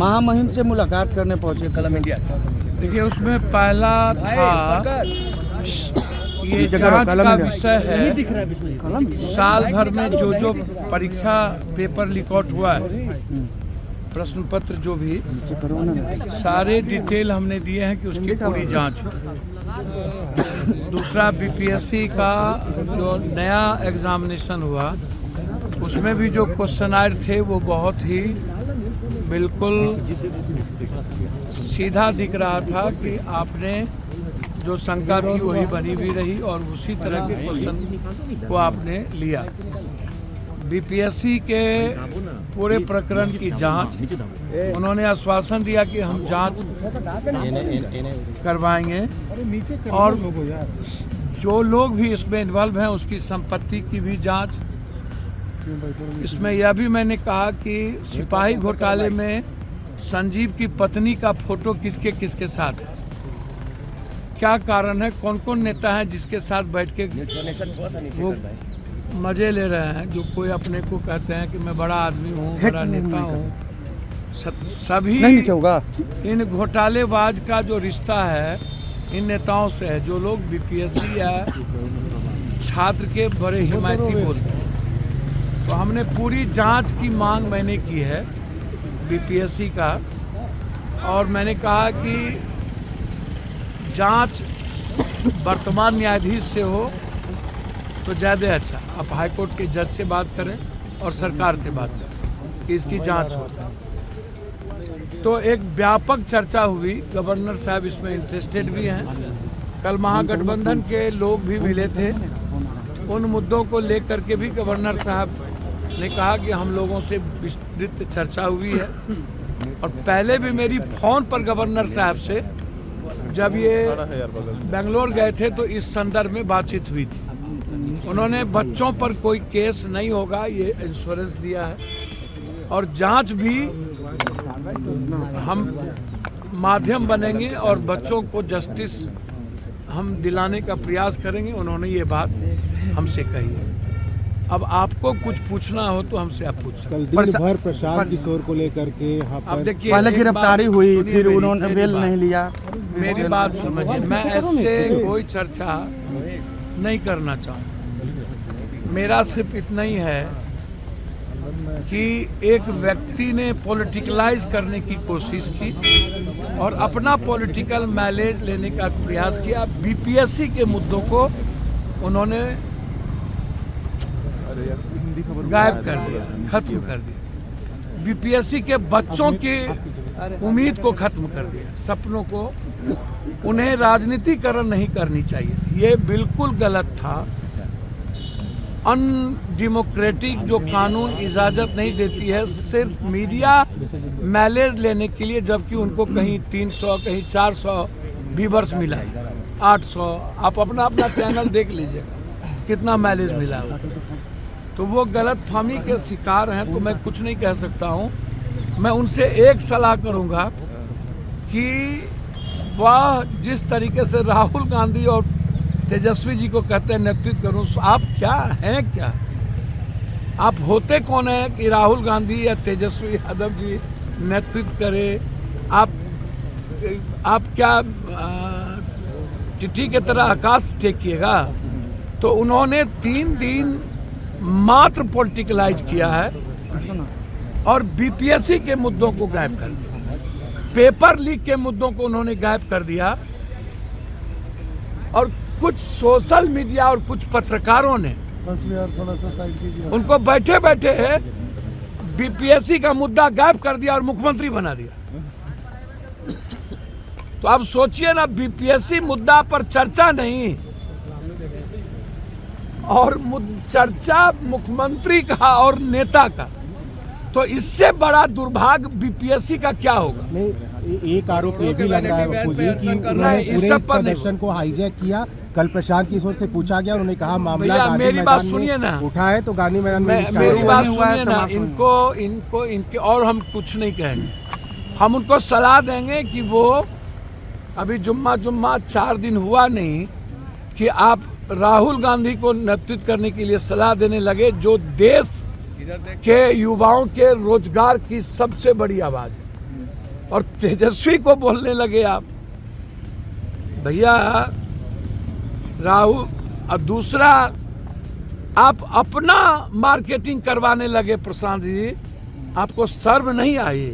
महामहिम से मुलाकात करने पहुंचे कलम इंडिया। देखिए, उसमें पहला था ये जांच का विषय है। साल भर में जो परीक्षा पेपर लीक आउट हुआ है, प्रश्न पत्र जो भी सारे डिटेल हमने दिए हैं कि उसकी पूरी जांच हो। दूसरा, बीपीएससी का जो नया एग्जामिनेशन हुआ उसमें भी जो क्वेश्चनायर थे वो बहुत ही बिल्कुल सीधा दिख रहा था कि आपने जो शंका थी वही बनी भी रही और उसी तरह के क्वेश्चन को आपने लिया। बीपीएससी के पूरे प्रकरण की जांच उन्होंने आश्वासन दिया कि हम जांच करवाएंगे और जो लोग भी इसमें इन्वॉल्व हैं उसकी संपत्ति की भी जांच। इसमें यह भी मैंने कहा कि सिपाही घोटाले में संजीव की पत्नी का फोटो किसके किसके साथ है, क्या कारण है, कौन कौन नेता हैं जिसके साथ बैठ के वो मजे ले रहे हैं, जो कोई अपने को कहते हैं कि मैं बड़ा आदमी हूँ, बड़ा नेता हूँ। सभी इन घोटालेबाज का जो रिश्ता है इन नेताओं से है, जो लोग बीपीएससी या छात्र के बड़े हिमायती बोलते हैं। तो हमने पूरी जांच की मांग मैंने की है बीपीएससी का, और मैंने कहा कि जांच वर्तमान न्यायाधीश से हो तो ज़्यादा अच्छा। आप हाईकोर्ट के जज से बात करें और सरकार से बात करें कि इसकी जांच हो। तो एक व्यापक चर्चा हुई, गवर्नर साहब इसमें इंटरेस्टेड भी हैं। कल महागठबंधन के लोग भी मिले थे, उन मुद्दों को लेकर के भी गवर्नर साहब ने कहा कि हम लोगों से विस्तृत चर्चा हुई है। और पहले भी मेरी फ़ोन पर गवर्नर साहब से जब ये बेंगलोर गए थे तो इस संदर्भ में बातचीत हुई थी। उन्होंने बच्चों पर कोई केस नहीं होगा ये इंश्योरेंस दिया है, और जांच भी हम माध्यम बनेंगे और बच्चों को जस्टिस हम दिलाने का प्रयास करेंगे। उन्होंने ये बात हमसे कही है। अब आपको कुछ पूछना हो तो हमसे आप पूछ सकते हैं। कल दिन भर प्रशांत किशोर को लेकर के अब देखिए, पहले गिरफ्तारी हुई, फिर उन्होंने बेल नहीं लिया। मेरी बात समझिए, मैं ऐसे कोई चर्चा नहीं करना चाहूँगा। मेरा सिर्फ इतना ही है कि एक व्यक्ति ने पॉलिटिकलाइज करने की कोशिश की और अपना पॉलिटिकल माइलेज लेने का प्रयास किया। बीपीएससी के मुद्दों को उन्होंने गायब कर दिया, खत्म कर दिया। बीपीएससी के बच्चों की उम्मीद को खत्म कर दिया, सपनों को। उन्हें राजनीतिकरण नहीं करनी चाहिए थी, ये बिल्कुल गलत था। अनडेमोक्रेटिक जो कानून इजाज़त नहीं देती है सिर्फ मीडिया माइलेज लेने के लिए, जबकि उनको कहीं 300 कहीं 400 व्यूअर्स मिला है, 800। आप अपना चैनल देख लीजिएगा कितना माइलेज मिला है। तो वो गलत फहमी के शिकार हैं। तो मैं कुछ नहीं कह सकता हूँ। मैं उनसे एक सलाह करूँगा कि वह जिस तरीके से राहुल गांधी और तेजस्वी जी को कहते हैं नेतृत्व करूं, आप क्या हैं, क्या आप होते कौन है कि राहुल गांधी या तेजस्वी यादव जी नेतृत्व करे? आप क्या चिट्ठी की तरह आकाश टेकिएगा? तो उन्होंने 3 दिन मात्र पॉलिटिकलाइज किया है और बीपीएससी के मुद्दों को गायब कर दिया, पेपर लीक के मुद्दों को उन्होंने गायब कर दिया। और कुछ सोशल मीडिया और कुछ पत्रकारों ने उनको बैठे बैठे बीपीएससी का मुद्दा गायब कर दिया और मुख्यमंत्री बना दिया। तो आप सोचिए ना, बीपीएससी मुद्दा पर चर्चा नहीं और चर्चा मुख्यमंत्री का और नेता का, तो इससे बड़ा दुर्भाग्य बीपीएससी का क्या होगा? एक आरोप ये भी लग रहा है मुझे कि उन्होंने पूरे इस प्रदर्शन को हाईजैक किया। कल प्रशांत किशोर से पूछा गया, उन्होंने कहा मामला मेरी बात सुनिए ना, उठा है तो गांधी मैदान में मेरी बात सुनिए ना। इनके और हम कुछ नहीं कहेंगे। हम उनको सलाह देंगे कि वो अभी जुम्मा 4 दिन हुआ नहीं कि आप राहुल गांधी को नेतृत्व करने के लिए सलाह देने लगे, जो देश के युवाओं के रोजगार की सबसे बड़ी आवाज़ है। और तेजस्वी को बोलने लगे आप। भैया राहुल, और दूसरा आप अपना मार्केटिंग करवाने लगे प्रशांत जी, आपको शर्म नहीं आई?